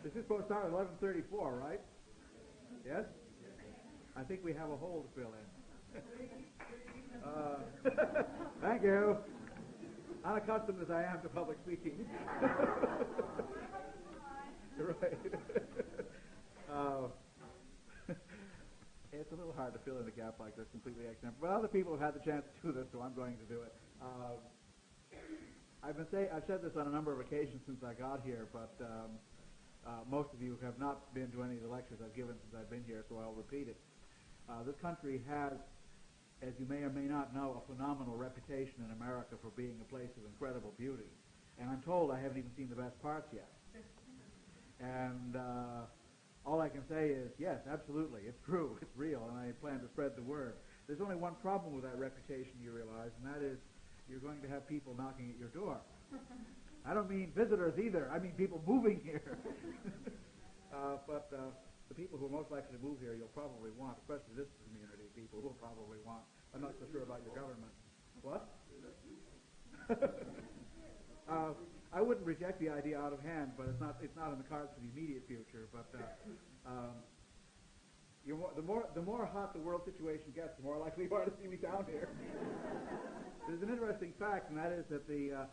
This is supposed to start at 11:34, right? Yes? I think we have a hole to fill in. Thank you. Unaccustomed as I am to public speaking. Right. It's a little hard to fill in a gap like this completely accidental. But other people have had the chance to do this, so I'm going to do it. I've said this on a number of occasions since I got here, but most of you have not been to any of the lectures I've given since I've been here, so I'll repeat it. This country has, as you may or may not know, a phenomenal reputation in America for being a place of incredible beauty. And I'm told I haven't even seen the best parts yet. And all I can say is, yes, absolutely, it's true, it's real, and I plan to spread the word. There's only one problem with that reputation, you realize, and that is you're going to have people knocking at your door. I don't mean visitors either, I mean people moving here. But the people who are most likely to move here you'll probably want, especially this community, people who will probably want. I'm not so sure about your government. What? I wouldn't reject the idea out of hand, but it's not in the cards for the immediate future. But the more hot the world situation gets, the more likely you are to see me down here. There's an interesting fact, and that is that the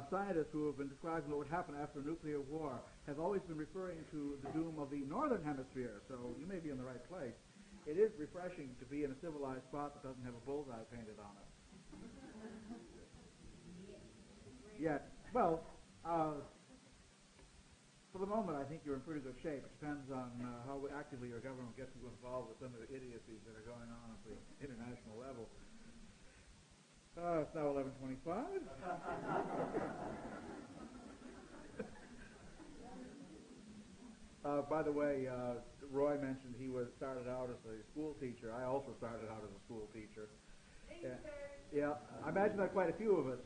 scientists who have been describing what would happen after a nuclear war have always been referring to the doom of the northern hemisphere. So you may be in the right place. It is refreshing to be in a civilized spot that doesn't have a bullseye painted on it. Yeah. Well, for the moment, I think you're in pretty good shape. It depends on how actively your government gets you involved with some of the idiocies that are going on at the international level. It's now 11:25. By the way, Roy mentioned he started out as a school teacher. I also started out as a school teacher. Yeah, I imagine that quite a few of us.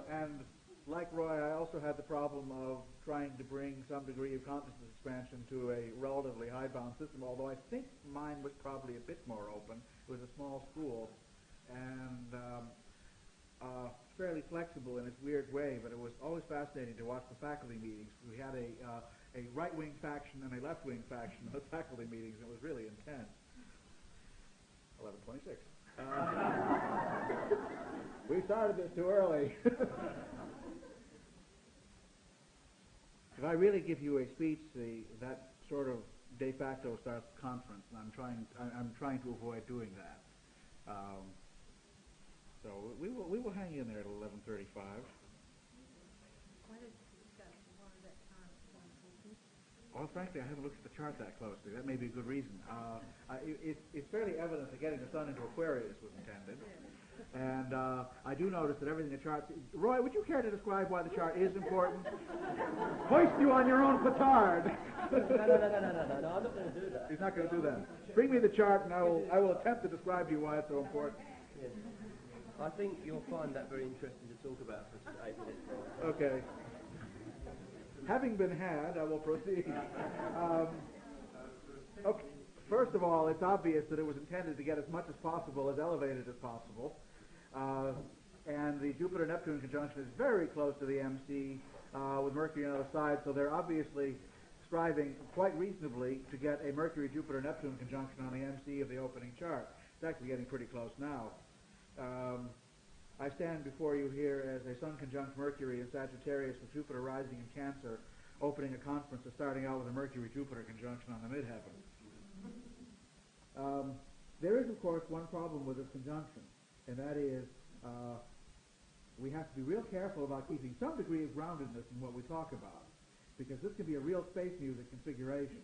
And like Roy, I also had the problem of trying to bring some degree of consciousness expansion to a relatively hidebound system, although I think mine was probably a bit more open. It was a small school and fairly flexible in its weird way, but it was always fascinating to watch the faculty meetings. We had a right-wing faction and a left-wing faction in the faculty meetings. It was really intense. 11:26. We started this too early. If I really give you a speech, that sort of de facto starts the conference, and I'm trying to avoid doing that. So we will hang in there at 11:35. Well, frankly, I haven't looked at the chart that closely. That may be a good reason. It's fairly evident that getting the sun into Aquarius was intended. And I do notice that everything in the chart... Roy, would you care to describe why the chart is important? Hoist you on your own petard! No, I'm not going to do that. He's not going to do that. Bring me the chart and I will attempt to describe to you why it's so important. Yes. I think you'll find that very interesting to talk about for 8 minutes. Okay. Having been had, I will proceed. Okay. First of all, it's obvious that it was intended to get as much as possible, as elevated as possible. And the Jupiter-Neptune conjunction is very close to the MC with Mercury on the other side, so they're obviously striving quite reasonably to get a Mercury-Jupiter-Neptune conjunction on the MC of the opening chart. It's actually getting pretty close now. I stand before you here as a Sun conjunct Mercury in Sagittarius with Jupiter rising in Cancer, opening a conference and starting out with a Mercury-Jupiter conjunction on the midheaven. There is, of course, one problem with this conjunction, and that is we have to be real careful about keeping some degree of groundedness in what we talk about, because this can be a real space music configuration.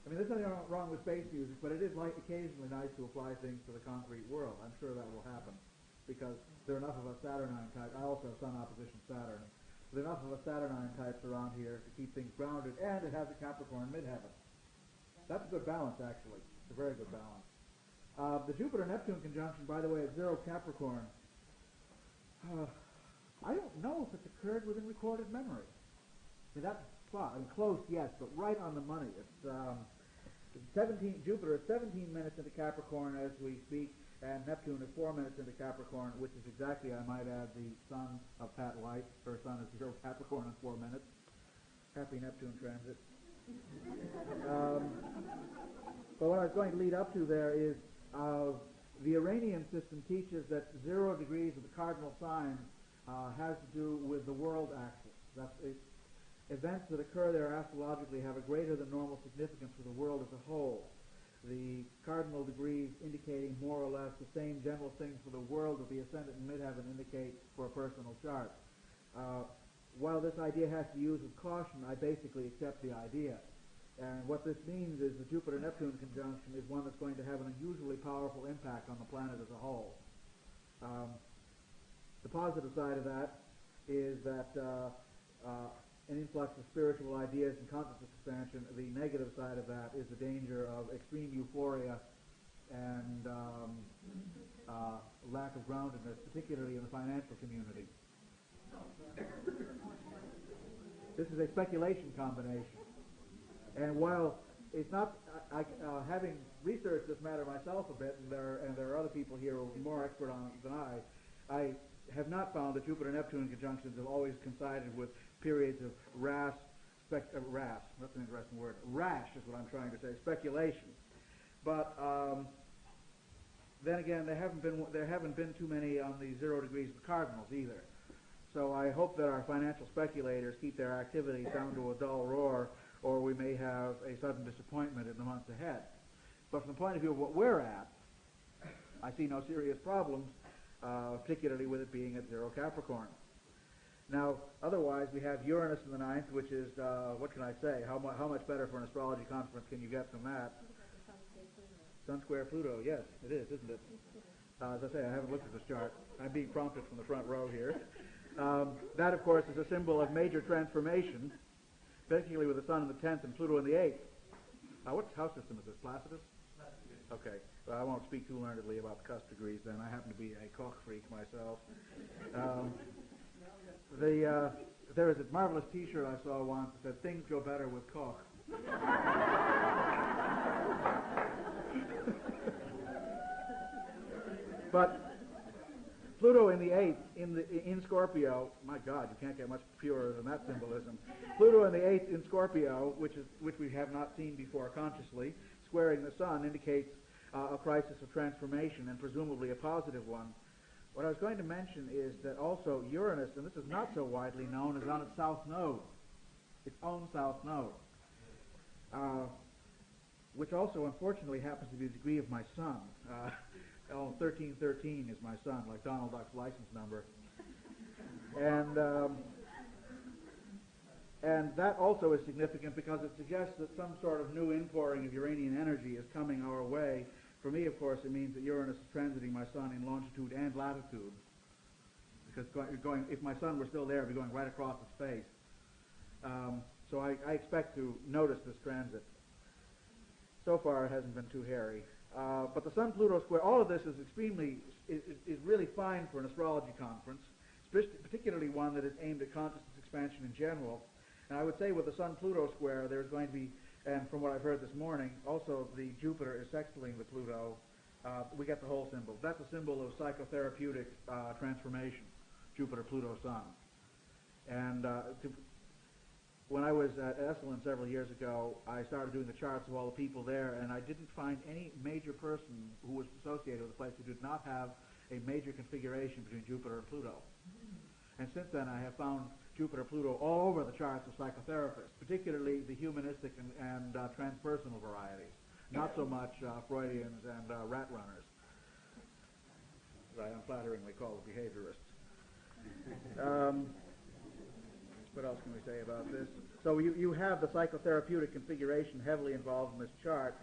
I mean, there's nothing wrong with space music, but it is occasionally nice to apply things to the concrete world. I'm sure that will happen, because there are enough of us Saturnine types. I also have Sun opposition Saturn. There are enough of us Saturnine types around here to keep things grounded, and it has a Capricorn midheaven. That's a good balance, actually. It's a very good balance. The Jupiter-Neptune conjunction, by the way, at 0 Capricorn, I don't know if it's occurred within recorded memory. I mean, that spot, close, yes, but right on the money. It's 17. Jupiter is 17 minutes into Capricorn as we speak, and Neptune is 4 minutes into Capricorn, which is exactly, I might add, the sun of Pat White. Her sun is 0 Capricorn in 4 minutes. Happy Neptune transit. But what I was going to lead up to there is the Iranian system teaches that 0 degrees of the cardinal sign has to do with the world axis. That's it. Events that occur there astrologically have a greater than normal significance for the world as a whole. The cardinal degrees indicating more or less the same general things for the world that the ascendant and midheaven indicate for a personal chart. While this idea has to be used with caution, I basically accept the idea. And what this means is the Jupiter-Neptune conjunction is one that's going to have an unusually powerful impact on the planet as a whole. The positive side of that is that an influx of spiritual ideas and consciousness expansion. The negative side of that is the danger of extreme euphoria and lack of groundedness, particularly in the financial community. This is a speculation combination. And while it's not, having researched this matter myself a bit, and there are other people here who are more expert on it than I have not found that Jupiter-Neptune conjunctions have always coincided with periods of rash, that's an interesting word, rash is what I'm trying to say, speculation. But then again, there haven't been too many on the 0 degrees of the cardinals either. So I hope that our financial speculators keep their activities down to a dull roar, or we may have a sudden disappointment in the months ahead. But from the point of view of what we're at, I see no serious problems, particularly with it being at 0 Capricorn. Now, otherwise, we have Uranus in the 9th, which is, what can I say? How much better for an astrology conference can you get than that? Sun square Pluto, yes, it is, isn't it? As I say, I haven't looked at this chart. I'm being prompted from the front row here. That, of course, is a symbol of major transformation, particularly with the Sun in the 10th and Pluto in the 8th. What house system is this, Placidus? Okay, well, I won't speak too learnedly about the cusp degrees then. I happen to be a Koch freak myself. There is a marvelous T-shirt I saw once that said, "Things go better with Koch." But Pluto in the 8th, in Scorpio, my God, you can't get much purer than that symbolism. Pluto in the 8th in Scorpio, which we have not seen before consciously, squaring the Sun, indicates a crisis of transformation, and presumably a positive one. What I was going to mention is that also Uranus, and this is not so widely known, is on its south node, its own south node, which also unfortunately happens to be the degree of my Sun. 1313 is my Sun, like Donald Duck's license number. And that also is significant because it suggests that some sort of new inpouring of Uranian energy is coming our way. For me, of course, it means that Uranus is transiting my Sun in longitude and latitude. Because if my Sun were still there, it would be going right across its face. So I expect to notice this transit. So far, it hasn't been too hairy. But the Sun-Pluto square, all of this is is really fine for an astrology conference, particularly one that is aimed at consciousness expansion in general. And I would say with the Sun-Pluto square, there's going to be, and from what I've heard this morning, also the Jupiter is sextiling the Pluto. We get the whole symbol. That's a symbol of psychotherapeutic transformation, Jupiter, Pluto, Sun. And when I was at Esalen several years ago, I started doing the charts of all the people there, and I didn't find any major person who was associated with the place who did not have a major configuration between Jupiter and Pluto. And since then, I have found Jupiter, Pluto all over the charts of psychotherapists, particularly the humanistic and transpersonal varieties, not so much Freudians and rat runners, as I unflatteringly call the behaviorists. What else can we say about this? So you have the psychotherapeutic configuration heavily involved in this chart.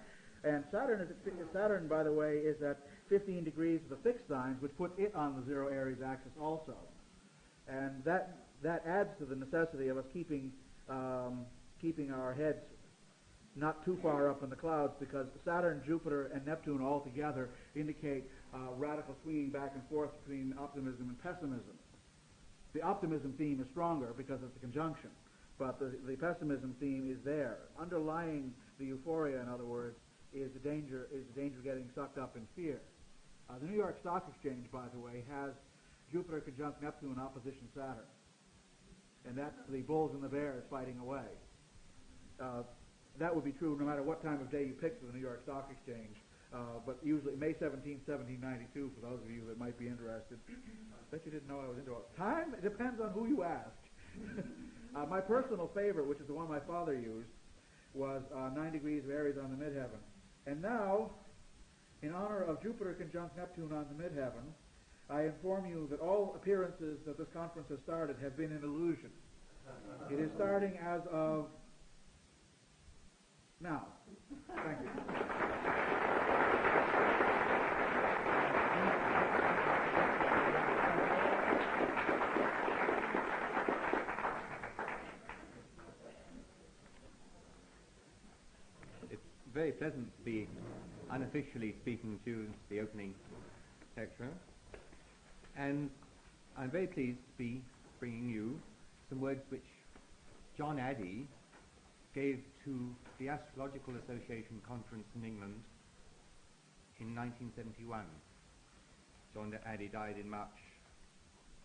And Saturn, by the way, is at 15 degrees of the fixed signs, which put it on the 0 Aries axis also. And that adds to the necessity of us keeping our heads not too far up in the clouds, because Saturn, Jupiter, and Neptune all together indicate radical swinging back and forth between optimism and pessimism. The optimism theme is stronger because of the conjunction, but the pessimism theme is there. Underlying the euphoria, in other words, is the danger getting sucked up in fear. The New York Stock Exchange, by the way, has Jupiter conjunct Neptune opposition Saturn. and that's the bulls and the bears fighting away. That would be true no matter what time of day you pick for the New York Stock Exchange. But usually May 17, 1792, for those of you that might be interested. I bet you didn't know I was into it. Time? It depends on who you ask. My personal favorite, which is the one my father used, was 9 degrees of Aries on the midheaven. And now, in honor of Jupiter conjunct Neptune on the midheaven, I inform you that all appearances that this conference has started have been an illusion. It is starting as of now. Thank you. It's very pleasant to be unofficially speaking to the opening lecture, and I'm very pleased to be bringing you some words which John Addy gave to the Astrological Association Conference in England in 1971. John Addy died in March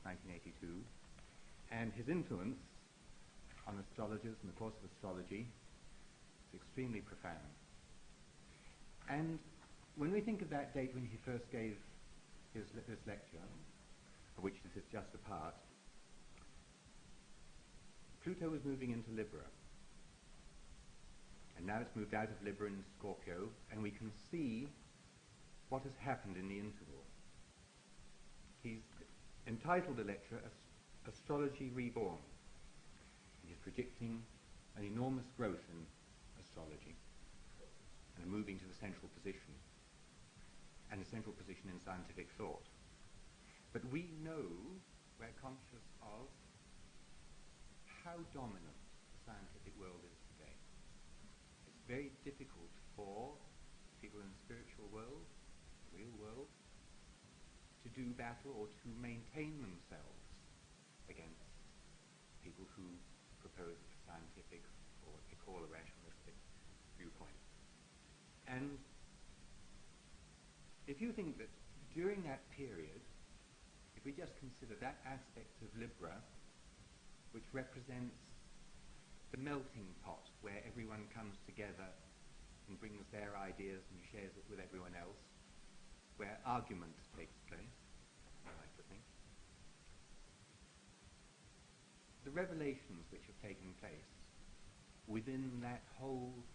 1982, and his influence on astrologers and the course of astrology is extremely profound. And when we think of that date when he first gave this lecture, of which this is just a part, Pluto was moving into Libra. And now it's moved out of Libra into Scorpio, and we can see what has happened in the interval. He's entitled the lecture Astrology Reborn. And he's predicting an enormous growth in astrology and a moving to the central position, and a central position in scientific thought. But we know, we're conscious of how dominant the scientific world is today. It's very difficult for people in the spiritual world, the real world, to do battle or to maintain themselves against people who propose a scientific, or what they call a rationalistic, viewpoint. And if you think that during that period, if we just consider that aspect of Libra, which represents the melting pot where everyone comes together and brings their ideas and shares it with everyone else, where argument takes place, I like to think, the revelations which have taken place within that whole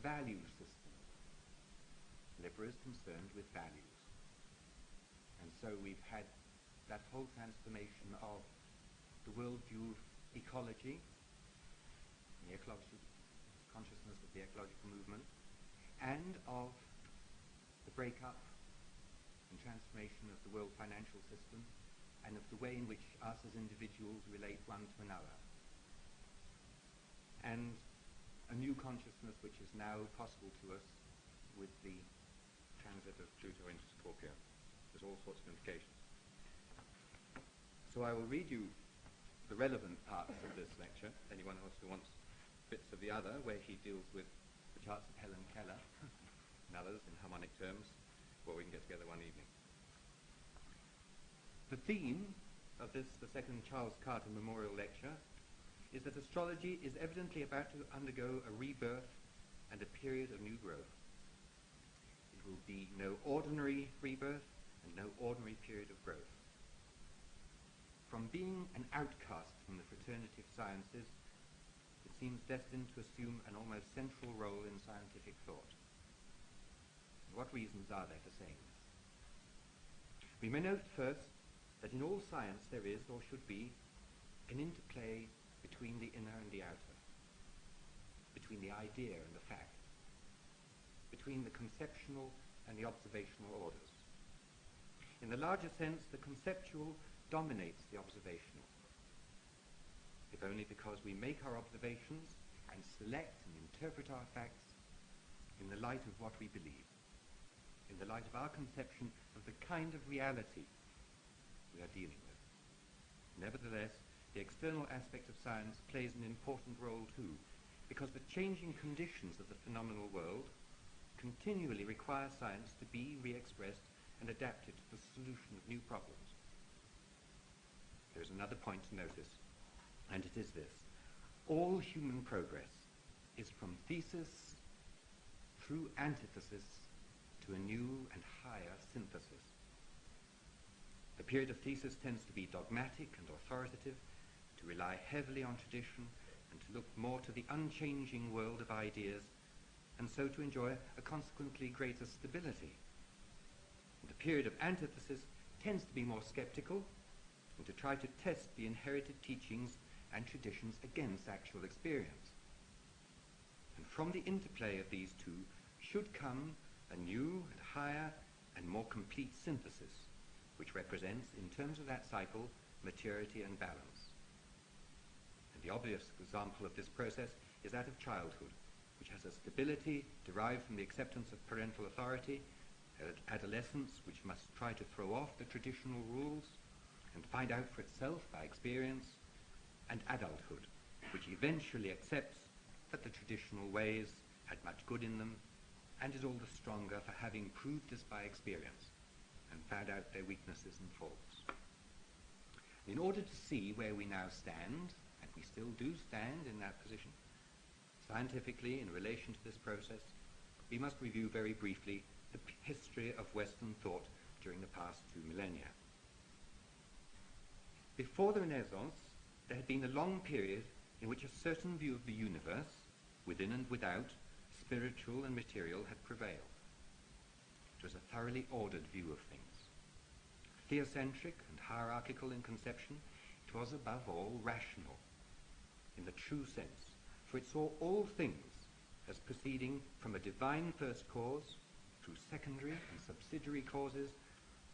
value system. Libra is concerned with values. And so we've had that whole transformation of the worldview of ecology, the ecological consciousness of the ecological movement, and of the breakup and transformation of the world financial system, and of the way in which us as individuals relate one to another. And a new consciousness which is now possible to us with the transit of Pluto into Scorpio. There's all sorts of implications. So I will read you the relevant parts of this lecture. Anyone else who wants bits of the other, where he deals with the charts of Helen Keller and others in harmonic terms, well, we can get together one evening. The theme of this, the second Charles Carter Memorial Lecture, is that astrology is evidently about to undergo a rebirth and a period of new growth. It will be no ordinary rebirth and no ordinary period of growth. From being an outcast from the fraternity of sciences, it seems destined to assume an almost central role in scientific thought. And what reasons are there for saying this? We may note first that in all science there is, or should be, an interplay between the inner and the outer, between the idea and the fact, between the conceptual and the observational orders. In the larger sense, the conceptual dominates the observational, if only because we make our observations and select and interpret our facts in the light of what we believe, in the light of our conception of the kind of reality we are dealing with. Nevertheless, the external aspect of science plays an important role too, because the changing conditions of the phenomenal world continually require science to be re-expressed and adapted to the solution of new problems. There is another point to notice. And it is this: all human progress is from thesis through antithesis to a new and higher synthesis. The period of thesis tends to be dogmatic and authoritative, to rely heavily on tradition, and to look more to the unchanging world of ideas, and so to enjoy a consequently greater stability. The period of antithesis tends to be more skeptical, and to try to test the inherited teachings and traditions against actual experience. And from the interplay of these two should come a new and higher and more complete synthesis, which represents, in terms of that cycle, maturity and balance. And the obvious example of this process is that of childhood, which has a stability derived from the acceptance of parental authority, adolescence, which must try to throw off the traditional rules and find out for itself by experience, and adulthood, which eventually accepts that the traditional ways had much good in them, and is all the stronger for having proved this by experience and found out their weaknesses and faults. In order to see where we now stand, and we still do stand in that position, scientifically in relation to this process, we must review very briefly the history of Western thought during the past 2 millennia. Before the Renaissance, there had been a long period in which a certain view of the universe, within and without, spiritual and material, had prevailed. It was a thoroughly ordered view of things. Theocentric and hierarchical in conception, it was above all rational, in the true sense, for it saw all things as proceeding from a divine first cause, through secondary and subsidiary causes,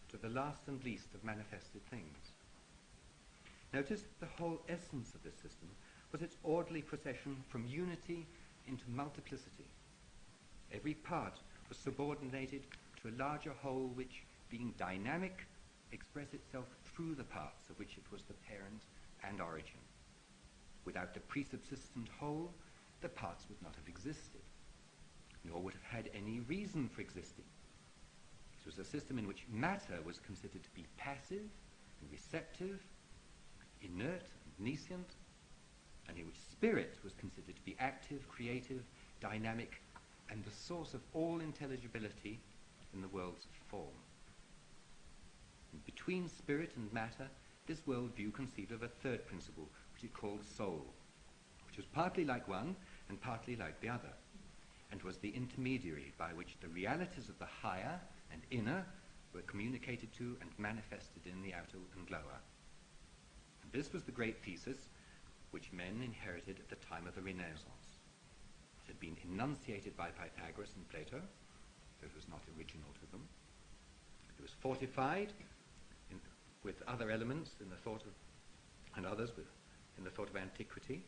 to the last and least of manifested things. Notice the whole essence of this system was its orderly procession from unity into multiplicity. Every part was subordinated to a larger whole which, being dynamic, expressed itself through the parts of which it was the parent and origin. Without the presubsistent whole, the parts would not have existed, nor would have had any reason for existing. It was a system in which matter was considered to be passive and receptive, inert and nescient, and in which spirit was considered to be active, creative, dynamic, and the source of all intelligibility in the worlds of form. And between spirit and matter, this worldview conceived of a third principle, which it called soul, which was partly like one and partly like the other, and was the intermediary by which the realities of the higher and inner were communicated to and manifested in the outer and lower. And this was the great thesis which men inherited at the time of the Renaissance. It had been enunciated by Pythagoras and Plato, so it was not original to them. It was fortified with other elements in the thought of, and others in the thought of antiquity,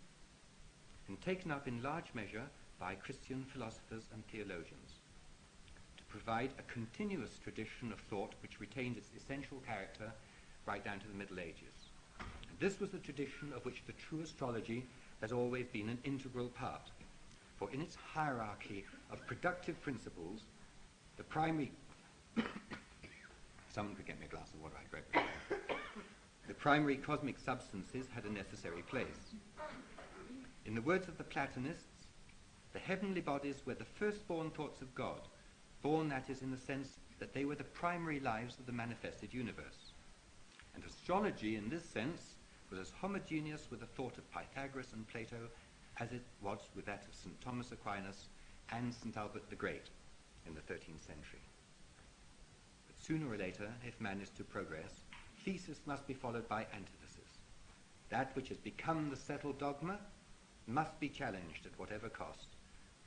and taken up in large measure by Christian philosophers and theologians, to provide a continuous tradition of thought which retained its essential character right down to the Middle Ages. And this was the tradition of which the true astrology has always been an integral part, for in its hierarchy of productive principles, the primary someone could get me a glass of water, I'd greatly appreciate it. The primary cosmic substances had a necessary place. In the words of the Platonists, the heavenly bodies were the firstborn thoughts of God, born, that is, in the sense that they were the primary lives of the manifested universe. And astrology, in this sense, was as homogeneous with the thought of Pythagoras and Plato as it was with that of St. Thomas Aquinas and St. Albert the Great in the 13th century. But sooner or later, if man is to progress, thesis must be followed by antithesis. That which has become the settled dogma must be challenged at whatever cost,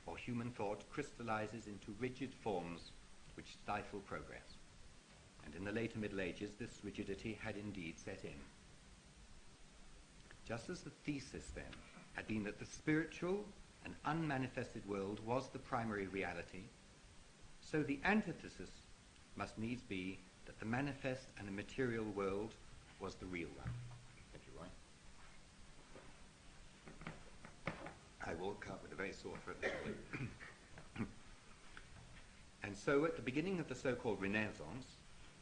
or human thought crystallizes into rigid forms which stifle progress. And in the later Middle Ages, this rigidity had indeed set in. Just as the thesis, then, had been that the spiritual and unmanifested world was the primary reality, so the antithesis must needs be that the manifest and the material world was the real one. Thank you, Roy. I woke up with a very sore throat this morning. And so at the beginning of the so-called Renaissance,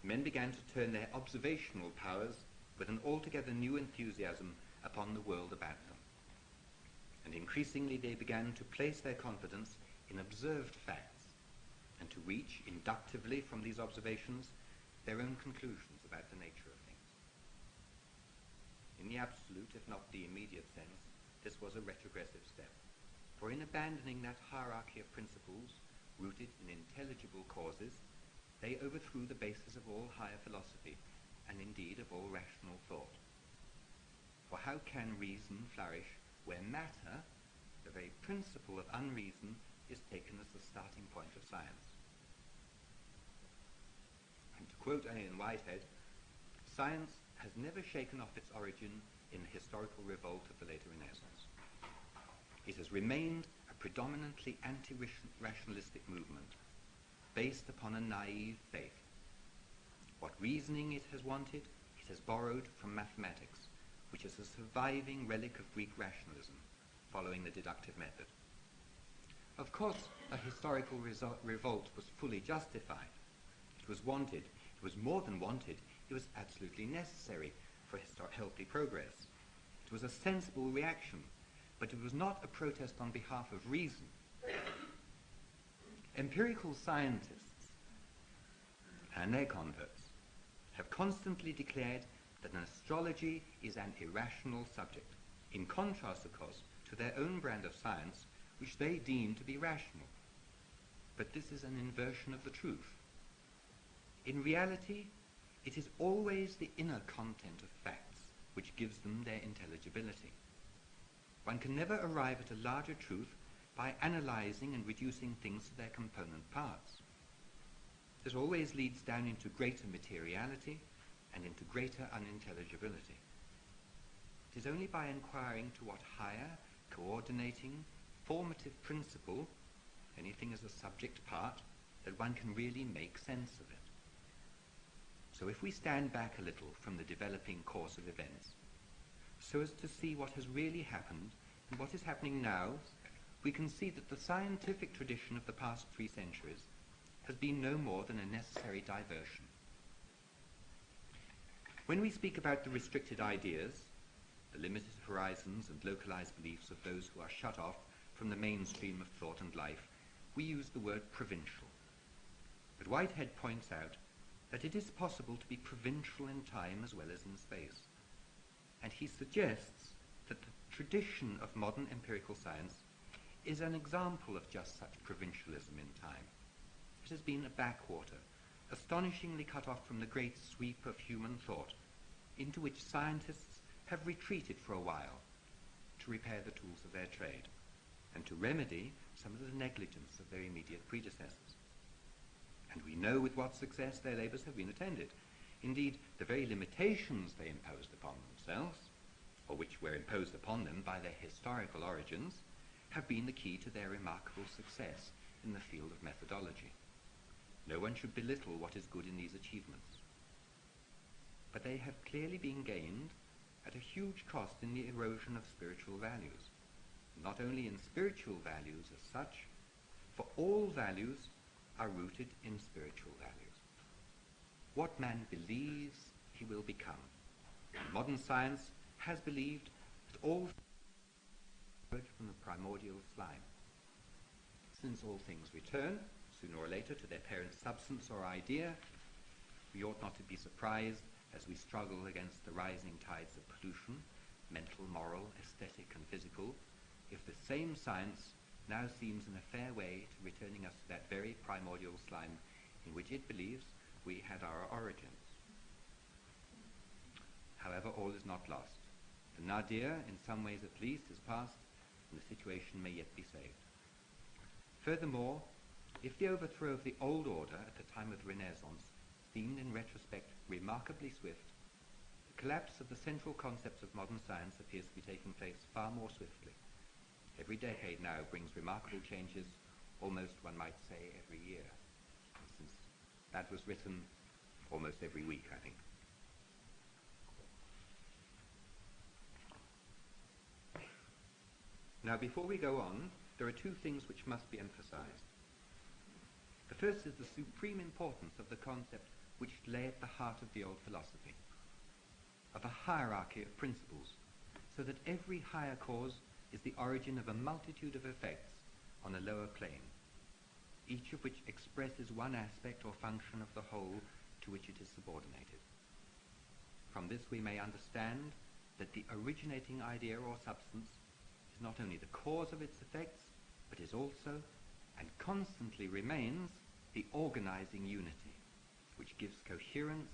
men began to turn their observational powers with an altogether new enthusiasm upon the world about them. And increasingly they began to place their confidence in observed facts and to reach inductively from these observations their own conclusions about the nature of things. In the absolute, if not the immediate sense, this was a retrogressive step. For in abandoning that hierarchy of principles rooted in intelligible causes, they overthrew the basis of all higher philosophy, and indeed of all rational thought. For how can reason flourish where matter, the very principle of unreason, is taken as the starting point of science? And to quote Ian Whitehead, science has never shaken off its origin in the historical revolt of the later Renaissance. It has remained a predominantly anti-rationalistic movement, based upon a naive faith. What reasoning it has wanted, it has borrowed from mathematics, which is a surviving relic of Greek rationalism, following the deductive method. Of course, a historical revolt was fully justified. It was wanted. It was more than wanted. It was absolutely necessary for healthy progress. It was a sensible reaction, but it was not a protest on behalf of reason. Empirical scientists and their converts have constantly declared that an astrology is an irrational subject, in contrast, of course, to their own brand of science, which they deem to be rational. But this is an inversion of the truth. In reality, it is always the inner content of facts which gives them their intelligibility. One can never arrive at a larger truth by analyzing and reducing things to their component parts. This always leads down into greater materiality and into greater unintelligibility. It is only by inquiring to what higher, coordinating, formative principle anything as a subject part that one can really make sense of it. So if we stand back a little from the developing course of events, so as to see what has really happened and what is happening now, we can see that the scientific tradition of the past 3 centuries has been no more than a necessary diversion. When we speak about the restricted ideas, the limited horizons and localized beliefs of those who are shut off from the mainstream of thought and life, we use the word provincial. But Whitehead points out that it is possible to be provincial in time as well as in space. And he suggests that the tradition of modern empirical science is an example of just such provincialism in time. It has been a backwater, astonishingly cut off from the great sweep of human thought, into which scientists have retreated for a while to repair the tools of their trade and to remedy some of the negligence of their immediate predecessors. And we know with what success their labours have been attended. Indeed, the very limitations they imposed upon themselves, or which were imposed upon them by their historical origins, have been the key to their remarkable success in the field of methodology. No one should belittle what is good in these achievements. But they have clearly been gained at a huge cost in the erosion of spiritual values. Not only in spiritual values as such, for all values are rooted in spiritual values. What man believes, he will become. Modern science has believed that all things from the primordial slime. Since all things return, sooner or later, to their parent substance or idea, we ought not to be surprised as we struggle against the rising tides of pollution, mental, moral, aesthetic, and physical, if the same science now seems in a fair way to returning us to that very primordial slime in which it believes we had our origins. However, all is not lost. The nadir, in some ways at least, is past, and the situation may yet be saved. Furthermore, if the overthrow of the old order at the time of the Renaissance seemed in retrospect remarkably swift, the collapse of the central concepts of modern science appears to be taking place far more swiftly. Every decade now brings remarkable changes, almost, one might say, every year. Since that was written almost every week, I think. Now, before we go on, there are 2 things which must be emphasized. The first is the supreme importance of the concept which lay at the heart of the old philosophy, of a hierarchy of principles, so that every higher cause is the origin of a multitude of effects on a lower plane, each of which expresses one aspect or function of the whole to which it is subordinated. From this we may understand that the originating idea or substance is not only the cause of its effects, but is also, and constantly remains, the organizing unity, which gives coherence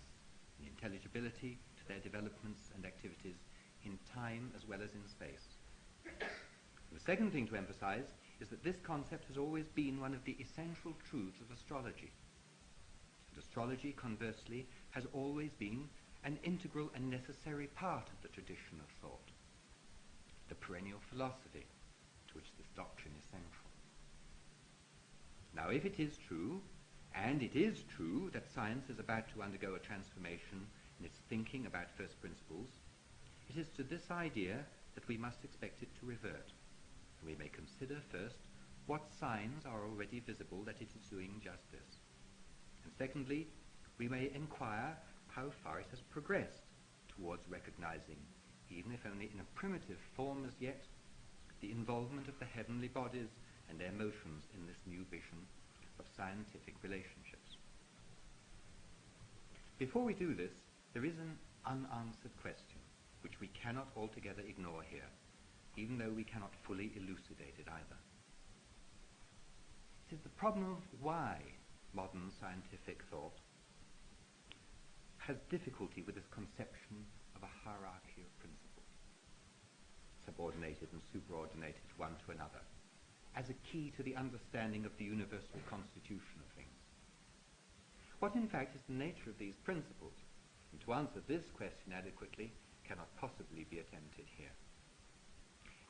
and intelligibility to their developments and activities in time as well as in space. The second thing to emphasize is that this concept has always been one of the essential truths of astrology. And astrology, conversely, has always been an integral and necessary part of the tradition of thought, the perennial philosophy to which this doctrine is central. Now, if it is true, and it is true, that science is about to undergo a transformation in its thinking about first principles, it is to this idea that we must expect it to revert. And we may consider first what signs are already visible that it is doing just this. And secondly, we may inquire how far it has progressed towards recognizing, even if only in a primitive form as yet, the involvement of the heavenly bodies and their motions in this new vision of scientific relationships. Before we do this, there is an unanswered question, which we cannot altogether ignore here, even though we cannot fully elucidate it either. It is the problem of why modern scientific thought has difficulty with this conception of a hierarchy of principles, subordinated and superordinated one to another, as a key to the understanding of the universal constitution of things. What in fact is the nature of these principles? And to answer this question adequately cannot possibly be attempted here.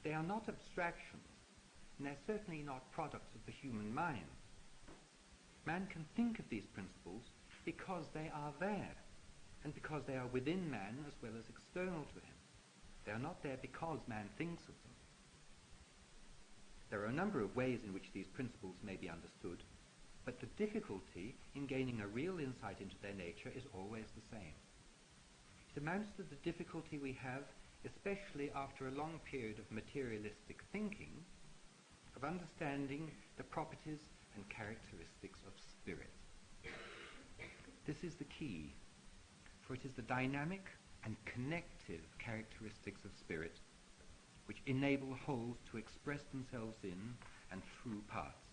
They are not abstractions, and they're certainly not products of the human mind. Man can think of these principles because they are there, and because they are within man as well as external to him. They are not there because man thinks of them. There are a number of ways in which these principles may be understood, but the difficulty in gaining a real insight into their nature is always the same. It amounts to the difficulty we have, especially after a long period of materialistic thinking, of understanding the properties and characteristics of spirit. This is the key, for it is the dynamic and connective characteristics of spirit which enable wholes to express themselves in and through parts,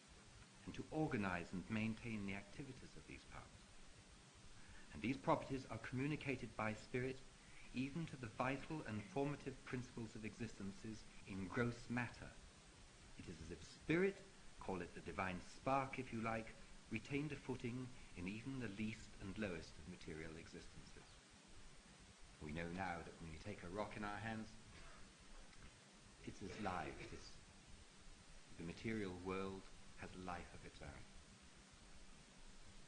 and to organize and maintain the activities of these parts. And these properties are communicated by spirit even to the vital and formative principles of existences in gross matter. It is as if spirit, call it the divine spark if you like, retained a footing in even the least and lowest of material existences. We know now that when we take a rock in our hands, it is live. The material world has a life of its own.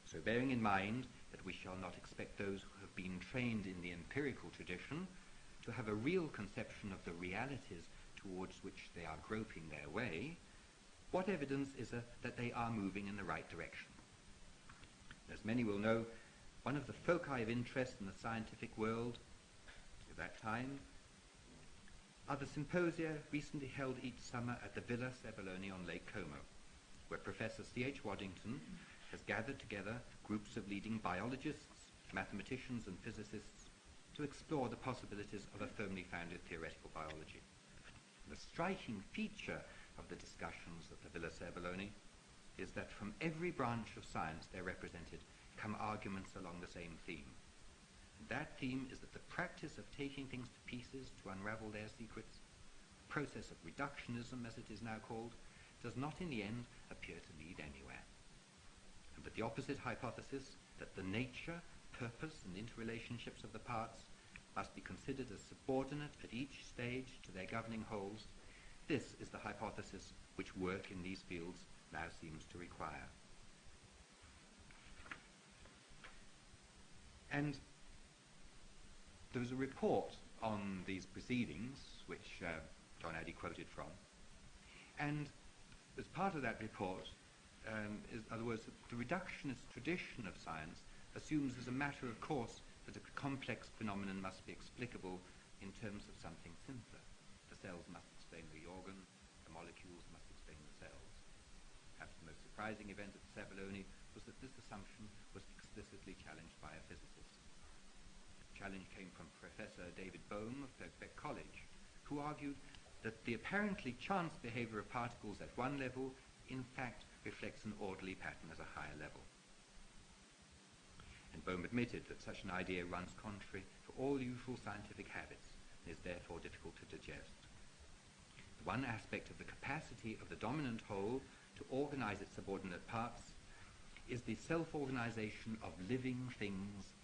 So bearing in mind that we shall not expect those who have been trained in the empirical tradition to have a real conception of the realities towards which they are groping their way, what evidence is there that they are moving in the right direction? As many will know, one of the foci of interest in the scientific world at that time are the symposia recently held each summer at the Villa Sebalone on Lake Como, where Professor C.H. Waddington has gathered together groups of leading biologists, mathematicians and physicists to explore the possibilities of a firmly founded theoretical biology. The striking feature of the discussions at the Villa Sebalone is that from every branch of science there represented come arguments along the same theme. That theme is that the practice of taking things to pieces to unravel their secrets, the process of reductionism as it is now called, does not in the end appear to lead anywhere. And that the opposite hypothesis, that the nature, purpose and interrelationships of the parts must be considered as subordinate at each stage to their governing wholes, this is the hypothesis which work in these fields now seems to require. And there was a report on these proceedings, which John Addy quoted from, and as part of that report, in other words, the reductionist tradition of science assumes as a matter of course that a complex phenomenon must be explicable in terms of something simpler. cells must explain the organ, the molecules must explain the cells. Perhaps the most surprising event at Sabelloni was that this assumption was explicitly challenged by a physicist. The challenge came from Professor David Bohm of Birkbeck College, who argued that the apparently chance behavior of particles at one level in fact reflects an orderly pattern at a higher level. And Bohm admitted that such an idea runs contrary to all usual scientific habits and is therefore difficult to digest. One aspect of the capacity of the dominant whole to organize its subordinate parts is the self-organization of living things